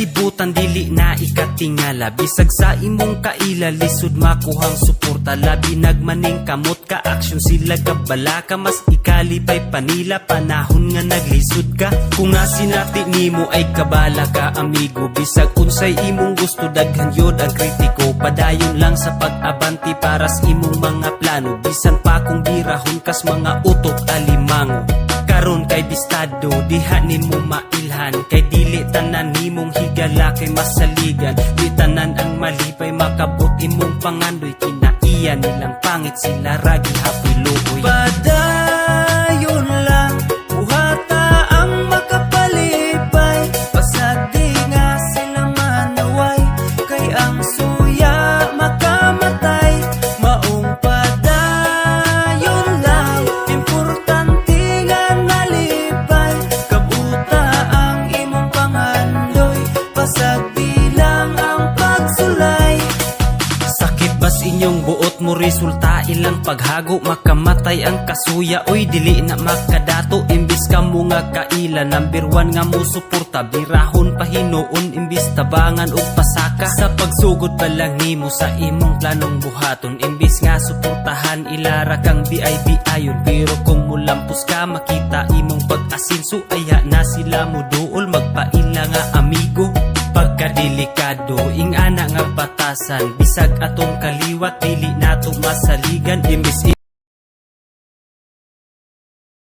kalibutan dili na ikatingala, bisag sa imong kaila lisod makuhang suporta. Labi nagmaning kamot ka aksyon sila kabala ka, mas ikalipay panila panahon nga naglisod ka. Kung nga sinati nimo ay kabala ka amigo, bisag unsay imong gusto daghan yod ang kritiko. Padayon lang sa pag-abanti para sa imong mga plano, bisan pa kung birahon kas mga utok alimango. Karon kay bistado diha nimo mailhan, kay dili tanan nimong higala kay masaligan. Di tanan ang malipay makabot imong pangandoy, kinaiya nilang pangit sila ragi hapiluoy. Padayon lang buhata ang makapalipay, pasag di nga sila manaway, kay ang suya makamatay. Maong padayon lang importante nga nalipay, kabuta ang imong pangandoy, pasag bilang ang pagsulay. Sakit bas inyong buot mo resulta ilang paghago, makamatay ang kasuya oy dili na makadato. Imbis ka mo nga kaila number 1 nga mo suporta, birahon pahinoon imbis tabangan og pasaka. Sa pagsugod pa lang nimo sa imong planong buhaton, imbis nga suportahan ilara kang BIB ayon. Pero kung mulampos ka makita imong pag-asinso, aya na sila mo duol magpaila nga amigo. Pagkadelikado ing ana nga batasan, bisag atong kaliwat dili nato masaligan. Imbis